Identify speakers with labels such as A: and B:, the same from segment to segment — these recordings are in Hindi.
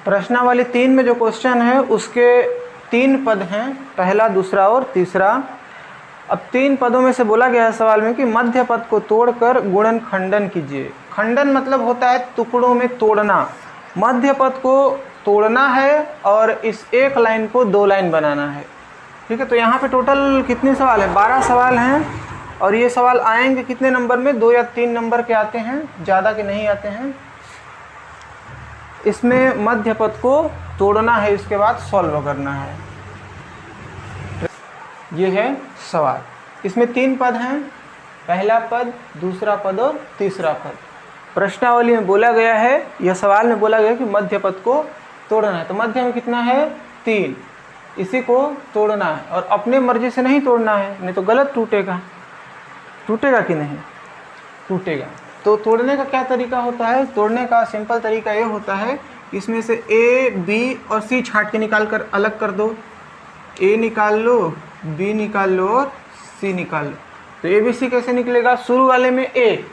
A: प्रश्नावली 3 में जो क्वेश्चन है उसके 3 पद हैं, पहला, दूसरा और तीसरा। अब 3 पदों में से बोला गया है सवाल में कि मध्य पद को तोड़कर गुणन खंडन कीजिए। खंडन मतलब होता है टुकड़ों में तोड़ना। मध्य पद को तोड़ना है और इस एक लाइन को 2 लाइन बनाना है। ठीक है, तो यहाँ पे टोटल कितने सवाल हैं? 12 सवाल हैं। और ये सवाल आएंगे कितने नंबर में? 2 या 3 नंबर के आते हैं, ज़्यादा के नहीं आते हैं। इसमें मध्य पद को तोड़ना है, इसके बाद सॉल्व करना है। ये है सवाल। इसमें 3 पद हैं, पहला पद, दूसरा पद और तीसरा पद। प्रश्नावली में बोला गया है, यह सवाल में बोला गया है कि मध्य पद को तोड़ना है। तो मध्य में कितना है? 3। इसी को तोड़ना है और अपने मर्जी से नहीं तोड़ना है, नहीं तो गलत टूटेगा। टूटेगा कि नहीं? टूटेगा। तो तोड़ने का क्या तरीका होता है? तोड़ने का सिंपल तरीका ये होता है, इसमें से ए, बी और सी छांट के निकाल कर अलग कर दो। ए निकाल लो, बी निकाल लो और सी निकाल लो। तो ए बी सी कैसे निकलेगा? शुरू वाले में ए,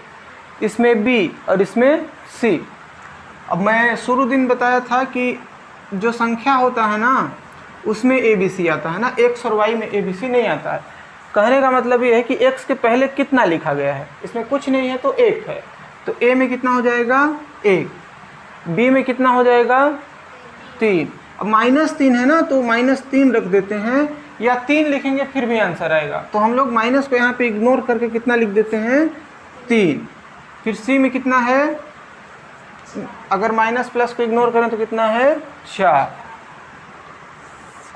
A: इसमें बी और इसमें सी। अब मैं शुरू दिन बताया था कि जो संख्या होता है ना उसमें ए बी सी आता है ना, एक्स और वाई में ए बी सी नहीं आता है। कहने का मतलब ये है कि x के पहले कितना लिखा गया है, इसमें कुछ नहीं है तो 1 है। तो a में कितना हो जाएगा? 1। b में कितना हो जाएगा? 3। अब -3 है ना, तो -3 रख देते हैं, या 3 लिखेंगे फिर भी आंसर आएगा। तो हम लोग माइनस को यहाँ पे इग्नोर करके कितना लिख देते हैं? 3। फिर c में कितना है? अगर माइनस प्लस को इग्नोर करें तो कितना है? 4।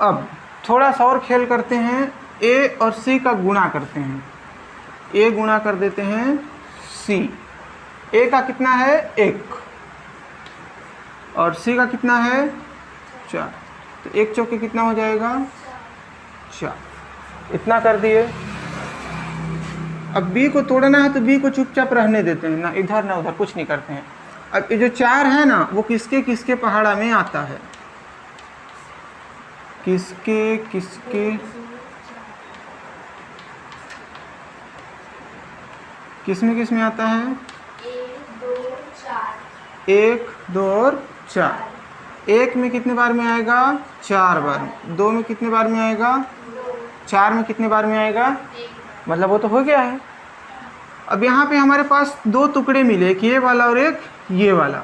A: अब थोड़ा सा और खेल करते हैं, ए और सी का गुणा करते हैं। ए गुणा कर देते हैं सी। ए का कितना है? 1 और सी का कितना है? 4। तो 1 चौके कितना हो जाएगा? 4। इतना कर दिए। अब बी को तोड़ना है तो बी को चुपचाप रहने देते हैं, ना इधर ना उधर, कुछ नहीं करते हैं। अब ये जो 4 है ना, वो किसके किसके पहाड़ा में आता है? किसके किसके किसमें आता है? 1, 2 और 4। 1 में कितने बार में आएगा? 4 बार। 2 में कितने बार में आएगा? 4 में कितने बार में आएगा? मतलब वो तो हो गया है। अब यहाँ पे हमारे पास 2 टुकड़े मिले, एक ये वाला और एक ये वाला।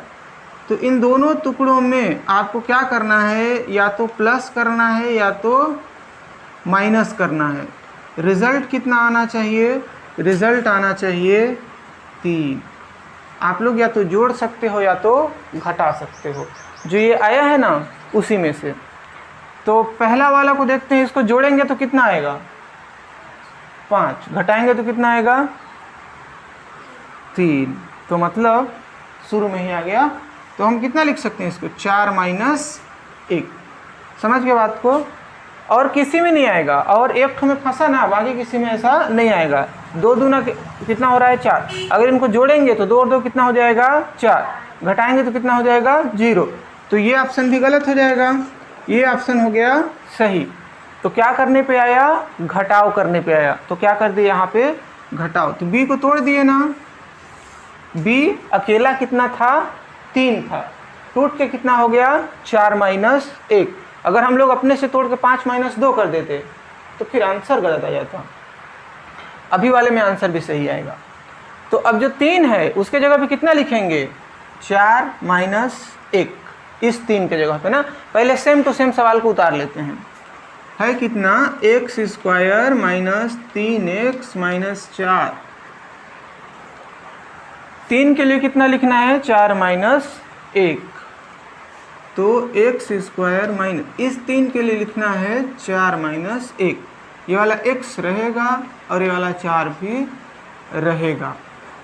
A: तो इन दोनों टुकड़ों में आपको क्या करना है? या तो प्लस करना है या तो माइनस करना है। रिज़ल्ट कितना आना चाहिए? रिज़ल्ट आना चाहिए 3। आप लोग या तो जोड़ सकते हो या तो घटा सकते हो। जो ये आया है ना उसी में से। तो पहला वाला को देखते हैं, इसको जोड़ेंगे तो कितना आएगा? 5। घटाएंगे तो कितना आएगा? 3। तो मतलब शुरू में ही आ गया। तो हम कितना लिख सकते हैं इसको? 4 - 1। समझ गए बात को? और किसी में नहीं आएगा, और एक ठो में फंसा ना, बाकी किसी में ऐसा नहीं आएगा। 2 दूना कितना हो रहा है? 4। अगर इनको जोड़ेंगे तो 2 और 2 कितना हो जाएगा? 4। घटाएंगे तो कितना हो जाएगा? 0। तो ये ऑप्शन भी गलत हो जाएगा, ये ऑप्शन हो गया सही। तो क्या करने पे आया? घटाव करने पे आया। तो क्या कर दिया यहाँ पे? घटाव। तो बी को तोड़ दिए ना। बी अकेला कितना था? 3 था। टूट के कितना हो गया? 4 - 1। अगर हम लोग अपने से तोड़ के 5 - 2 कर देते तो फिर आंसर गलत आ जाता। अभी वाले में आंसर भी सही आएगा। तो अब जो 3 है उसके जगह पे कितना लिखेंगे? 4 - 1। इस 3 के जगह पे ना, पहले सेम टू सेम सवाल को उतार लेते हैं। है कितना? x² - 3x - 4। 3 के लिए कितना लिखना है? 4 - 1। तो x² इस 3 के लिए लिखना है 4 - 1। ये वाला x रहेगा और ये वाला 4 भी रहेगा।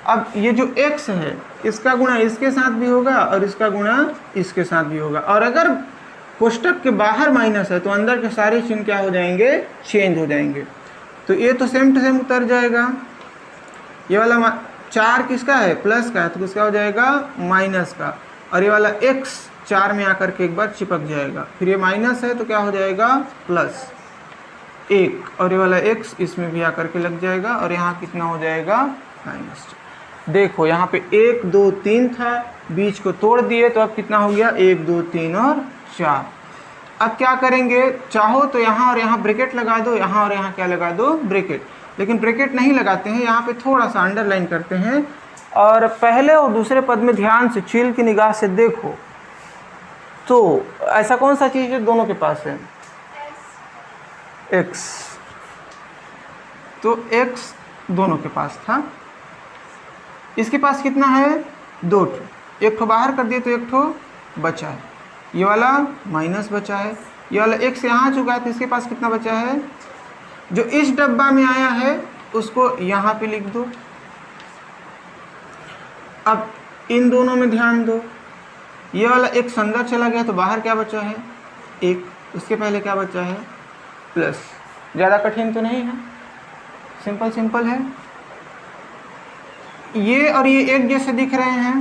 A: अब ये जो x है इसका गुणा इसके साथ भी होगा और इसका गुणा इसके साथ भी होगा। और अगर कोष्टक के बाहर माइनस है तो अंदर के सारे चिन्ह क्या हो जाएंगे? चेंज हो जाएंगे। तो ये तो सेम टू सेम उतर जाएगा। ये वाला 4 किसका है? प्लस का है, तो किसका हो जाएगा? माइनस का। और ये वाला x 4 में आकर के एक बार चिपक जाएगा। फिर ये माइनस है तो क्या हो जाएगा? +1। और ये वाला x इसमें भी आकर के लग जाएगा और यहाँ कितना हो जाएगा? -4। देखो यहाँ पे 1 2 3 था, बीच को तोड़ दिए तो अब कितना हो गया 1 2 3 और 4। अब क्या करेंगे, चाहो तो यहाँ और यहाँ ब्रैकेट लगा दो, यहाँ और यहाँ क्या लगा दो ब्रैकेट, लेकिन ब्रैकेट नहीं लगाते हैं, यहाँ पे थोड़ा सा अंडरलाइन करते हैं। और पहले और दूसरे पद में ध्यान से चील की निगाह से देखो तो ऐसा कौन सा चीज़ है दोनों के पास है, x, तो x दोनों के पास था। इसके पास कितना है 2 ठो, एक ठो बाहर कर दिए तो एक ठो बचा है, ये वाला माइनस बचा है, ये वाला x यहाँ चुका है तो इसके पास कितना बचा है, जो इस डब्बा में आया है उसको यहाँ पे लिख दो। अब इन दोनों में ध्यान दो, ये वाला x अंदर चला गया तो बाहर क्या बचा है 1, उसके पहले क्या बचा है प्लस। ज़्यादा कठिन तो नहीं है, सिंपल सिंपल है। ये और ये एक जैसे दिख रहे हैं,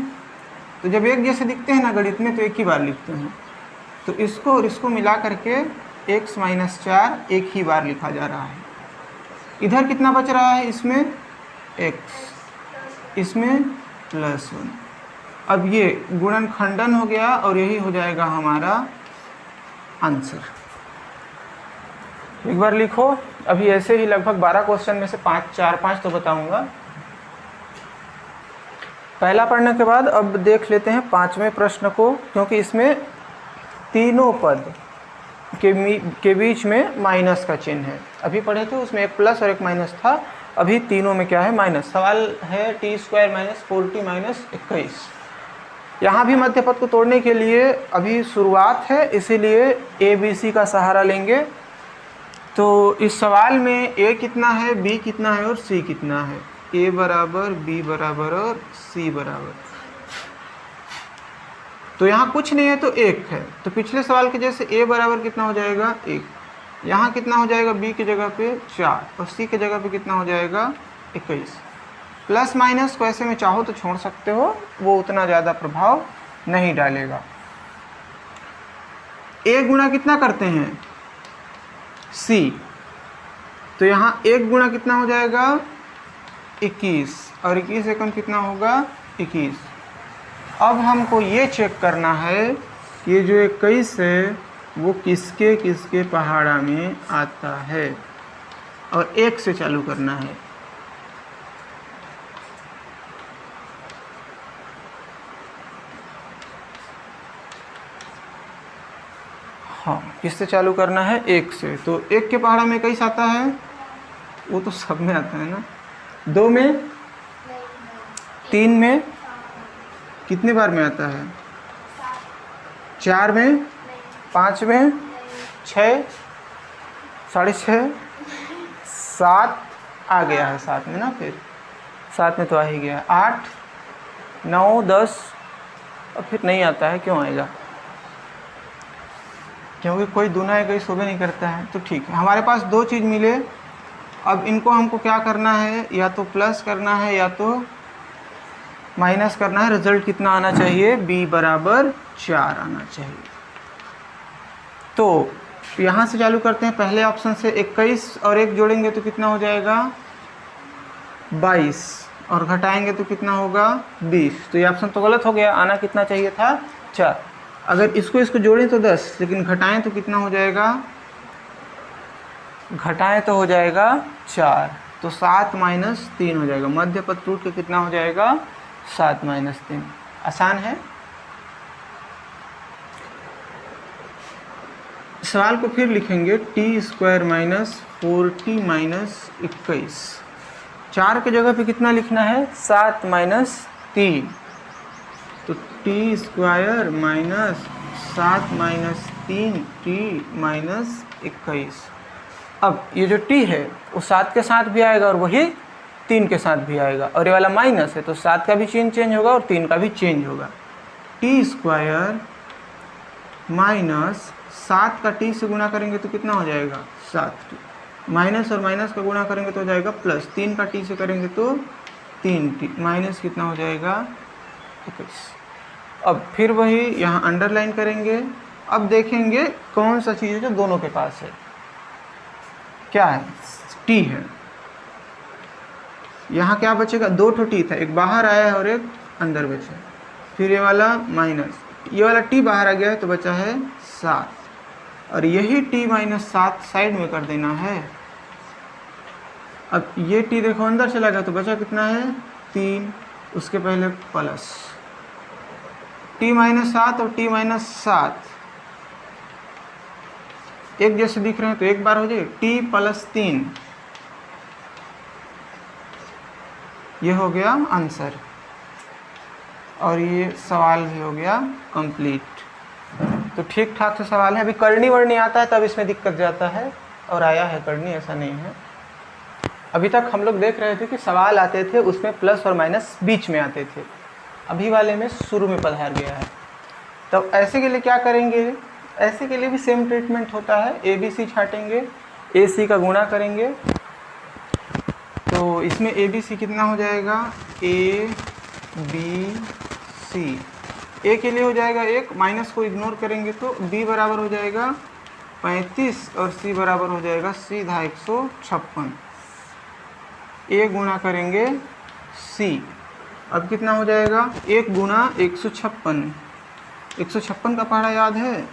A: तो जब एक जैसे दिखते हैं ना गणित में तो एक ही बार लिखते हैं, तो इसको और इसको मिला करके x - 4 एक ही बार लिखा जा रहा है। इधर कितना बच रहा है, इसमें x, इसमें +1। अब ये गुणनखंडन हो गया और यही हो जाएगा हमारा आंसर। एक बार लिखो, अभी ऐसे ही लगभग 12 क्वेश्चन में से 4-5 तो बताऊंगा। पहला पढ़ने के बाद अब देख लेते हैं 5वें प्रश्न को, क्योंकि इसमें तीनों पद के बीच में माइनस का चिन्ह है। अभी पढ़े थे उसमें एक प्लस और एक माइनस था, अभी तीनों में क्या है माइनस। सवाल है t² - 4t - 21। यहाँ भी मध्य पद को तोड़ने के लिए अभी शुरुआत है, इसीलिए ABC का सहारा लेंगे। तो इस सवाल में a कितना है, b कितना है और c कितना है, a बराबर, b बराबर और c बराबर। तो यहाँ कुछ नहीं है तो 1 है, तो पिछले सवाल के जैसे a बराबर कितना हो जाएगा 1, यहाँ कितना हो जाएगा b की जगह पे 4 और c की जगह पे कितना हो जाएगा 21। प्लस माइनस को ऐसे में चाहो तो छोड़ सकते हो, वो उतना ज़्यादा प्रभाव नहीं डालेगा। a गुणा कितना करते हैं c, तो यहाँ 1 गुणा कितना हो जाएगा 21 और 21 एकम कितना होगा 21। अब हमको ये चेक करना है कि ये जो 21 है वो किसके किसके पहाड़ा में आता है, और 1 से चालू करना है। हाँ, किससे चालू करना है 1 से, तो 1 के पहाड़ा में 21 आता है, वो तो सब में आता है ना। 2 में, 3 में, कितने बार में आता है 4 में, 5 में, 6, 6.5, 7 आ गया है 7 में ना, फिर 7 में तो आ ही गया, 8, 9, 10 और फिर नहीं आता है। क्यों आएगा, क्योंकि कोई दूना है कोई शोबे नहीं करता है। तो ठीक है, हमारे पास 2 चीज़ मिले। अब इनको हमको क्या करना है, या तो प्लस करना है या तो माइनस करना है। रिजल्ट कितना आना चाहिए, b बराबर 4 आना चाहिए। तो यहाँ से चालू करते हैं, पहले ऑप्शन से 21 और 1 जोड़ेंगे तो कितना हो जाएगा 22 और घटाएंगे तो कितना होगा 20। तो ये ऑप्शन तो गलत हो गया, आना कितना चाहिए था 4। अगर इसको जोड़ें तो 10, लेकिन घटाएं तो कितना हो जाएगा, घटाएं तो हो जाएगा 4, तो 7 - 3 हो जाएगा। मध्य पद टूट के कितना हो जाएगा 7 - 3। आसान है। सवाल को फिर लिखेंगे, t² - 4t - 21। 4 की जगह पे कितना लिखना है 7 - 3, तो t² - 7 - 3t - 21। अब ये जो t है वो 7 के साथ भी आएगा और वही 3 के साथ भी आएगा, और ये वाला माइनस है तो 7 का भी चिन्ह चेंज होगा और 3 का भी चेंज होगा। t² - 7 का t से गुणा करेंगे तो कितना हो जाएगा 7, माइनस और माइनस का गुणा करेंगे तो हो जाएगा प्लस, 3 का t से करेंगे तो 3t, माइनस कितना हो जाएगा 21। अब फिर वही यहाँ अंडरलाइन करेंगे। अब देखेंगे कौन सा चीज़ है जो दोनों के पास है, क्या है t है। यहाँ क्या बचेगा, 2 ठो टी था, एक बाहर आया है और एक अंदर बचा। फिर ये वाला माइनस, ये वाला टी बाहर आ गया है तो बचा है 7, और यही t माइनस 7 साइड में कर देना है। अब ये t देखो अंदर चला गया तो बचा कितना है 3, उसके पहले प्लस t माइनस 7 और t माइनस 7 एक जैसे दिख रहे हैं तो एक बार हो जाए, t प्लस 3, ये हो गया आंसर, और ये सवाल भी हो गया कंप्लीट। तो ठीक ठाक से सवाल है। अभी करनी वर्णी आता है तब इसमें दिक्कत जाता है, और आया है करनी, ऐसा नहीं है। अभी तक हम लोग देख रहे थे कि सवाल आते थे उसमें प्लस और माइनस बीच में आते थे, अभी वाले में शुरू में पधार गया है। तो ऐसे के लिए क्या करेंगे, ऐसे के लिए भी सेम ट्रीटमेंट होता है, ए बी सी छाटेंगे, ए सी का गुणा करेंगे, तो इसमें ए बी सी कितना हो जाएगा, ए बी सी, ए के लिए हो जाएगा 1, माइनस को इग्नोर करेंगे तो बी बराबर हो जाएगा 35 और सी बराबर हो जाएगा सीधा 156। ए गुणा करेंगे सी, अब कितना हो जाएगा 1 गुणा 156, 156 का पहाड़ा याद है,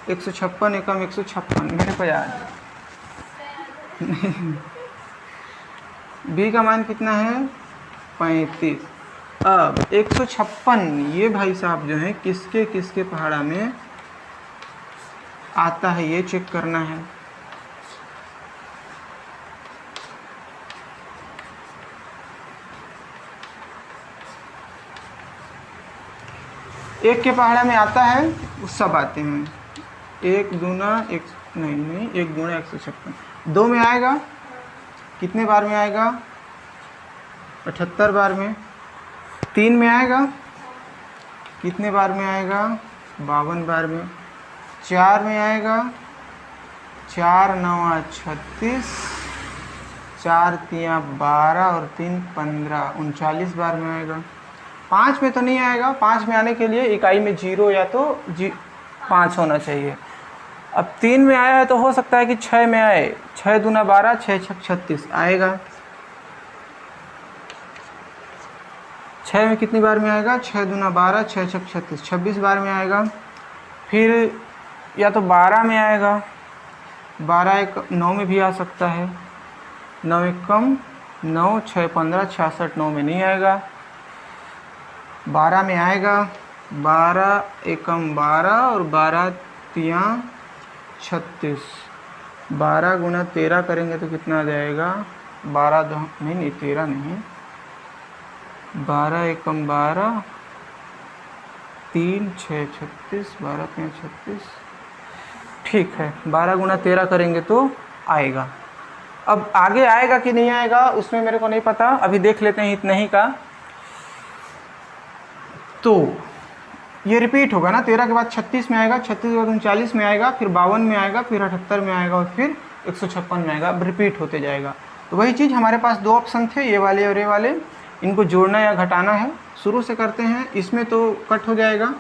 A: 156 एकम 156 मेरे को याद है। बी का मान कितना है 35। अब 156 ये भाई साहब जो है किसके किसके पहाड़ा में आता है ये चेक करना है। एक के पहाड़ा में आता है वो सब आते हैं, 1 दूना 1 नहीं 1 गुणा 156, 2 में आएगा, कितने बार में आएगा 78 बार में, 3 में आएगा, कितने बार में आएगा 52 बार में, 4 में आएगा, 4 9 36, 4 3 12 और 3 15 39 बार में आएगा। 5 में तो नहीं आएगा, 5 में आने के लिए इकाई में 0 या तो 5 होना चाहिए। अब 3 में आया है तो हो सकता है कि 6 में आए, 6 दूना 12 6 6 36 आएगा। 6 में कितनी बार में आएगा, 6 दूना 12 6 6 36 26 बार में आएगा। फिर या तो 12 में आएगा, 12 1 9 में भी आ सकता है, 9 1 कम 9 6 15 66, 9 में नहीं आएगा। 12 में आएगा, 12 एकम 12 और 12 3 36, 12 गुना 13 करेंगे तो कितना आ जाएगा, 12 नहीं 13 नहीं, 12 एकम 12 3 6 36, 12 3 36, ठीक है। 12 गुना 13 करेंगे तो आएगा। अब आगे आएगा कि नहीं आएगा उसमें मेरे को नहीं पता, अभी देख लेते हैं इतना ही का। तो ये रिपीट होगा ना, 13 के बाद 36 में आएगा, 36 के बाद 39 में आएगा, फिर 52 में आएगा, फिर 78 में आएगा और फिर 156 में आएगा, रिपीट होते जाएगा। तो वही चीज़ हमारे पास 2 ऑप्शन थे, ये वाले और ये वाले, इनको जोड़ना या घटाना है। शुरू से करते हैं, इसमें तो कट हो जाएगा,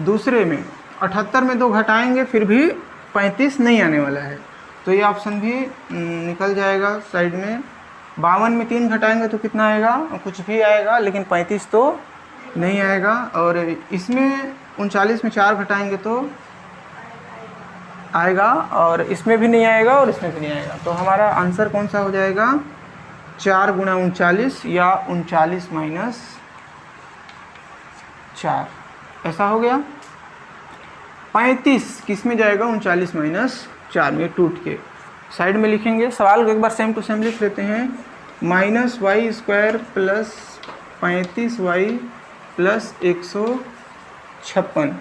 A: दूसरे में 78 में 2 घटाएंगे फिर भी 35 नहीं आने वाला है, तो ये ऑप्शन भी निकल जाएगा साइड में। 52 में 3 घटाएंगे तो कितना आएगा, कुछ भी आएगा, लेकिन 35 तो नहीं आएगा। और इसमें 39 में 4 घटाएंगे तो आएगा, और इसमें भी नहीं आएगा और इसमें भी नहीं आएगा। तो हमारा आंसर कौन सा हो जाएगा, 4 गुना 39 या 39 माइनस 4, ऐसा हो गया। 35 किस में जाएगा, 39 माइनस 4 में, टूट के साइड में लिखेंगे। सवाल को एक बार सेम टू सेम लिख लेते हैं, -y² प्लस 35y प्लस 156।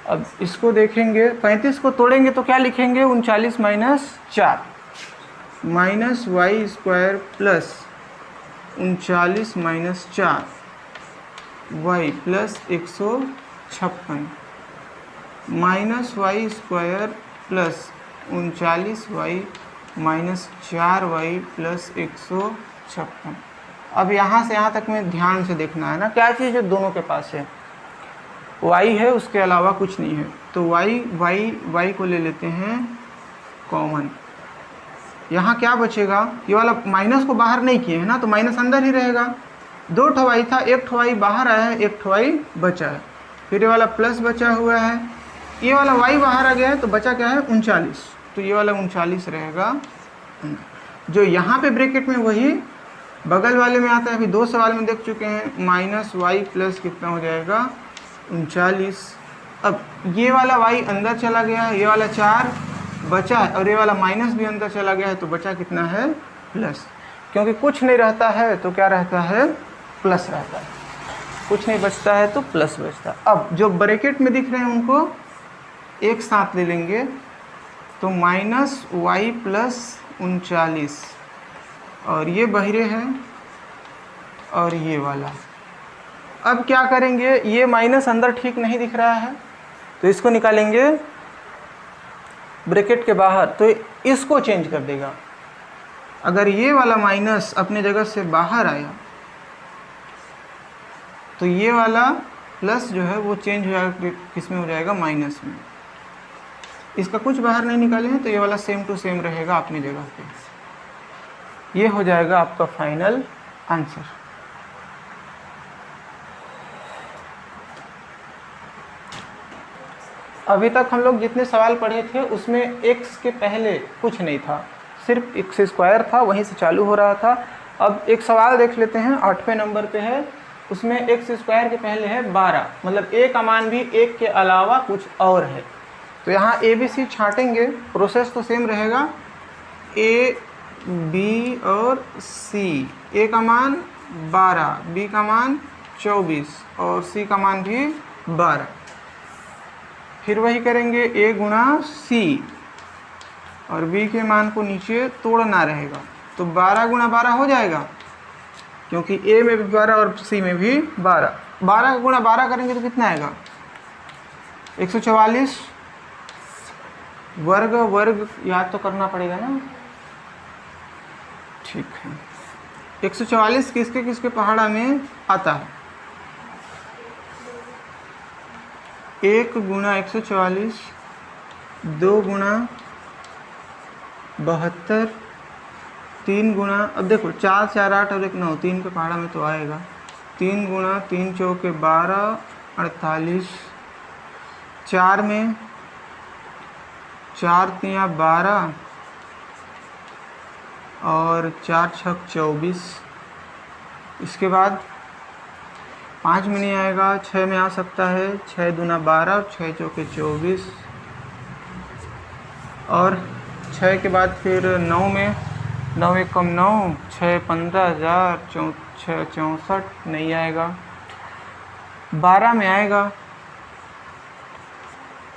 A: अब इसको देखेंगे, 35 को तोड़ेंगे तो क्या लिखेंगे, 39 minus 4, -y² plus 39 minus 4 y plus 156, -y² plus 39y minus 4y plus 156। अब यहाँ से यहाँ तक में ध्यान से देखना है ना, क्या चीज़ है दोनों के पास है, y है, उसके अलावा कुछ नहीं है। तो y को ले लेते हैं कॉमन, यहाँ क्या बचेगा, ये वाला माइनस को बाहर नहीं किए है ना, तो माइनस अंदर ही रहेगा। 2 ठवाई था, 1 ठवाई बाहर आया है, 1 ठवाई बचा है। फिर ये वाला प्लस बचा हुआ है, ये वाला y बाहर आ गया है, तो बचा क्या है 39, तो ये वाला 39 रहेगा। जो यहाँ पे ब्रैकेट में वही बगल वाले में आता है, अभी 2 सवाल में देख चुके हैं, माइनस वाई प्लस कितना हो जाएगा 39। अब ये वाला y अंदर चला गया है, ये वाला 4 बचा है, और ये वाला माइनस भी अंदर चला गया है, तो बचा कितना है प्लस। क्योंकि कुछ नहीं रहता है तो क्या रहता है, प्लस रहता है, कुछ नहीं बचता है तो प्लस बचता है। अब जो ब्रैकेट में दिख रहे हैं उनको एक साथ ले लेंगे, तो माइनस वाई प्लस 39, और ये बहिरे है और ये वाला। अब क्या करेंगे, ये माइनस अंदर ठीक नहीं दिख रहा है, तो इसको निकालेंगे ब्रैकेट के बाहर, तो इसको चेंज कर देगा। अगर ये वाला माइनस अपने जगह से बाहर आया तो ये वाला प्लस जो है वो चेंज हो जाएगा, किस में हो जाएगा, माइनस में। इसका कुछ बाहर नहीं निकाले हैं, तो ये वाला सेम टू सेम रहेगा अपनी जगह पे। ये हो जाएगा आपका फाइनल आंसर। अभी तक हम लोग जितने सवाल पढ़े थे उसमें x के पहले कुछ नहीं था, सिर्फ x स्क्वायर था, वहीं से चालू हो रहा था। अब एक सवाल देख लेते हैं, 8वें नंबर पे है, उसमें x स्क्वायर के पहले है 12, मतलब a का मान भी 1 के अलावा कुछ और है। तो यहाँ a b c छाँटेंगे, प्रोसेस तो सेम रहेगा, a b और c। a का मान 12, b का मान 24 और c का मान भी 12। फिर वही करेंगे a गुणा c, और b के मान को नीचे तोड़ना रहेगा, तो 12 गुणा 12 हो जाएगा, क्योंकि a में भी 12 और c में भी 12। 12 गुणा 12 करेंगे तो कितना आएगा, 144। वर्ग वर्ग याद तो करना पड़ेगा ना, ठीक है। 144 किसके किसके पहाड़ा में आता है, 1 गुणा 144, 2 गुणा 72, 3 गुणा, अब देखो 4 4 8 और 1 9, 3 के पहाड़ा में तो आएगा। 3 गुणा 3 चौके 12, 48, 4 में 4 तिया 12 और 4 छक 24। इसके बाद 5 में नहीं आएगा, 6 में आ सकता है, 6 दूना 12 और 6 चौके 24, और 6 के बाद फिर 9 में, 9 एक कम 9, 6 15,000, 6 64 नहीं आएगा। 12 में आएगा,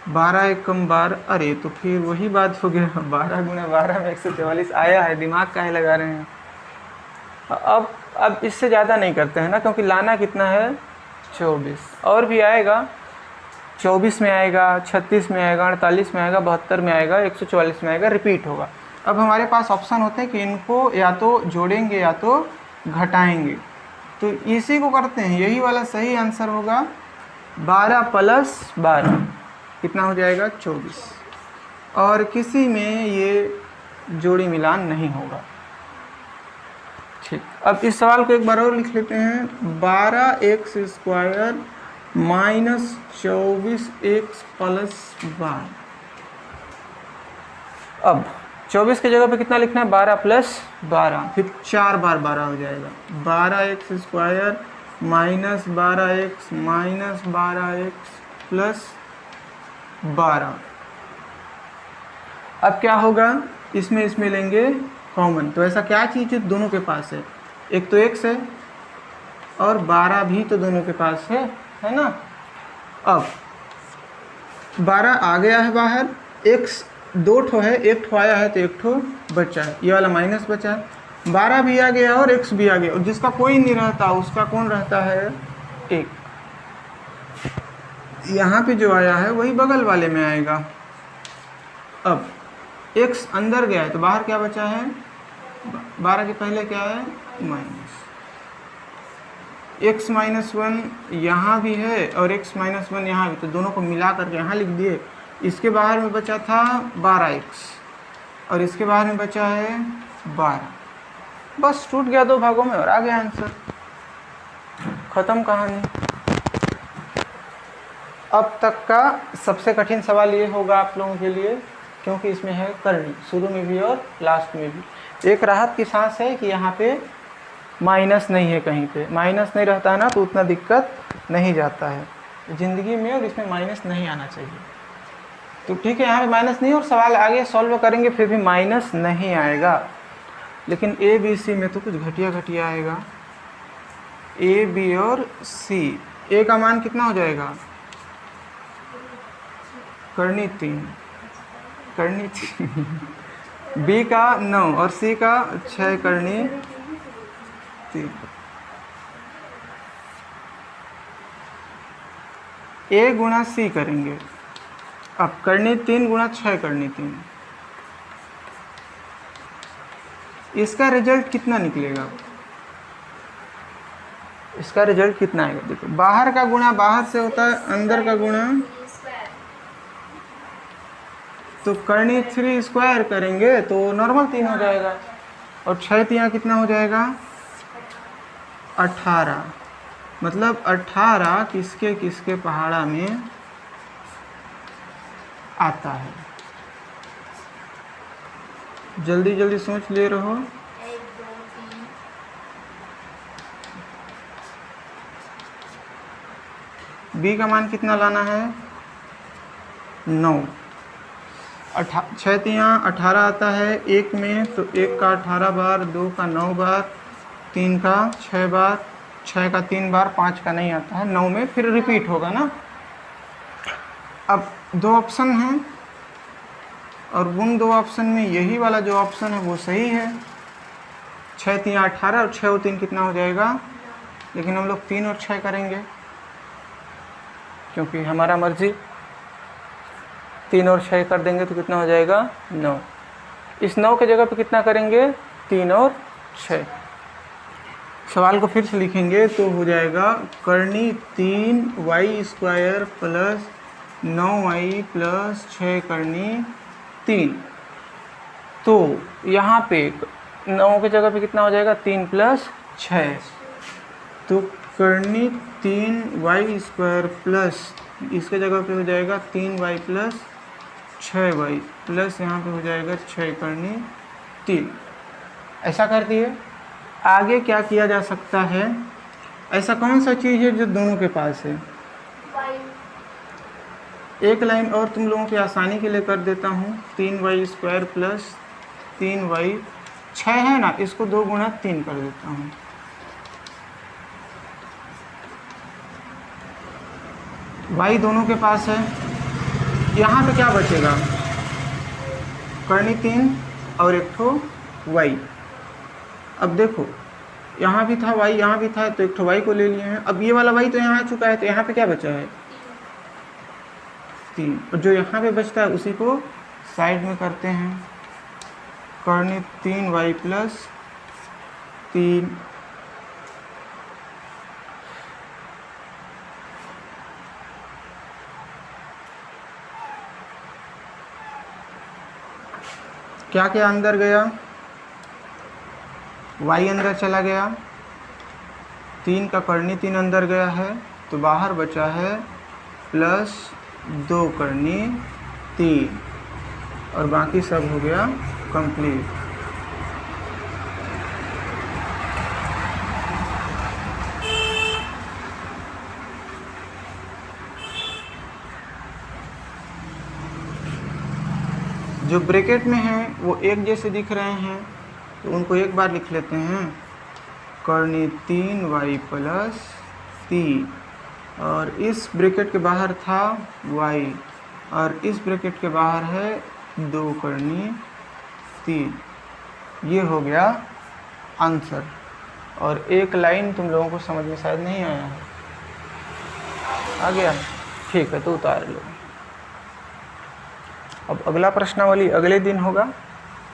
A: 12 एक कम 12, अरे तो फिर वही बात हो गया, 12 गुणा 12 में 144 आया है, दिमाग काहे लगा रहे हैं। अब इससे ज़्यादा नहीं करते हैं ना, क्योंकि लाना कितना है 24, और भी आएगा, 24 में आएगा, 36 में आएगा, 48 में आएगा, 72 में आएगा, 144 में आएगा, रिपीट होगा। अब हमारे पास ऑप्शन होते हैं कि इनको या तो जोड़ेंगे या तो घटाएंगे, तो इसी को करते हैं, यही वाला सही आंसर होगा। 12 प्लस 12 कितना हो जाएगा 24, और किसी में ये जोड़ी मिलान नहीं होगा। ठीक, अब इस सवाल को एक बार और लिख लेते हैं। 12x square minus 24x plus 12। अब 24 की जगह पे कितना लिखना है, 12 प्लस 12, फिर 4 बार 12 हो जाएगा। 12x square minus 12x minus 12x plus 12। अब क्या होगा, इसमें लेंगे कॉमन, तो ऐसा क्या चीज़ दोनों के पास है, एक तो x है और 12 भी तो दोनों के पास है ना। अब 12 आ गया है बाहर, x 2 ठो है, 1 ठो आया है तो 1 ठो बचा है, ये वाला माइनस बचा है। 12 भी आ गया और x भी आ गया, और जिसका कोई नहीं रहता उसका कौन रहता है, 1। यहाँ पे जो आया है वही बगल वाले में आएगा। अब x अंदर गया है तो बाहर क्या बचा है, 12 के पहले क्या है, माइनस। x माइनस 1 यहाँ भी है और x माइनस 1 यहाँ भी, तो दोनों को मिला करके यहाँ लिख दिए। इसके बाहर में बचा था 12x, और इसके बाहर में बचा है 12। बस टूट गया 2 भागों में और आ गया आंसर, खत्म कहानी। अब तक का सबसे कठिन सवाल ये होगा आप लोगों के लिए, क्योंकि इसमें है करनी, शुरू में भी और लास्ट में भी। एक राहत की सांस है कि यहाँ पे माइनस नहीं है, कहीं पे माइनस नहीं रहता है ना, तो उतना दिक्कत नहीं जाता है ज़िंदगी में, और इसमें माइनस नहीं आना चाहिए। तो ठीक है, यहाँ पे माइनस नहीं, और सवाल आगे सॉल्व करेंगे फिर भी माइनस नहीं आएगा। लेकिन ए बी सी में तो कुछ घटिया घटिया आएगा। ए बी और सी, ए का मान कितना हो जाएगा? करनी 3, करनी 3 बी का 9 और सी का 6 करनी 3। ए गुणा सी करेंगे, अब करनी 3 गुणा 6 करनी 3, इसका रिजल्ट कितना निकलेगा? इसका रिजल्ट कितना आएगा? देखो, बाहर का गुणा बाहर से होता है, अंदर का गुणा, तो करनी 3 स्क्वायर करेंगे तो नॉर्मल 3 हो जाएगा, और 6 3 कितना हो जाएगा? 18। मतलब 18 किसके किसके पहाड़ा में आता है? जल्दी जल्दी सोच ले रहो।
B: 1 2 3।
A: बी का मान कितना लाना है? 9। 6 3 18 आता है 1 में, तो 1 का 18 बार, 2 का 9 बार, 3 का 6 बार, 6 का 3 बार, 5 का नहीं आता है, 9 में फिर रिपीट होगा ना। अब 2 ऑप्शन हैं, और उन 2 ऑप्शन में यही वाला जो ऑप्शन है वो सही है। 6 3 18 और 6 और 3 कितना हो जाएगा? लेकिन हम लोग 3 और 6 करेंगे, क्योंकि हमारा मर्जी। 3 और 6 कर देंगे तो कितना हो जाएगा? 9। इस 9 के जगह पे कितना करेंगे? 3 और 6। सवाल को फिर से लिखेंगे तो हो जाएगा करनी 3y square plus 9y plus 6 करनी 3। तो यहाँ पे 9 के जगह पे कितना हो जाएगा? 3 प्लस 6, तो करनी 3y स्क्वायर प्लस, इसके जगह पे हो जाएगा 3y प्लस 6y प्लस यहाँ पे हो जाएगा 6 करनी 3। ऐसा कर दिए। आगे क्या किया जा सकता है? ऐसा कौन सा चीज़ है जो दोनों के पास है? एक लाइन और तुम लोगों की आसानी के लिए कर देता हूँ। 3y स्क्वायर प्लस 3y, 6 है ना, इसको 2 गुणा 3 कर देता हूँ। y दोनों के पास है, यहाँ पे क्या बचेगा? करनी 3 और एक ठो y। अब देखो, यहाँ भी था y, यहाँ भी था, तो एक ठो y को ले लिए हैं। अब ये वाला y तो यहाँ आ चुका है, तो यहाँ पे क्या बचा है? 3। और जो यहाँ पे बचता है उसी को साइड में करते हैं। करनी 3y प्लस 3, क्या क्या अंदर गया? y अंदर चला गया, 3 का करनी 3 अंदर गया है, तो बाहर बचा है प्लस 2 करनी 3, और बाकी सब हो गया कंप्लीट। जो ब्रैकेट में है वो एक जैसे दिख रहे हैं, तो उनको एक बार लिख लेते हैं। करनी 3y प्लस 3, और इस ब्रैकेट के बाहर था y, और इस ब्रैकेट के बाहर है 2 करनी 3। ये हो गया आंसर। और एक लाइन तुम लोगों को समझ में शायद नहीं आया है, आ गया? ठीक है, तो उतार लो। अब अगला प्रश्नावली अगले दिन होगा।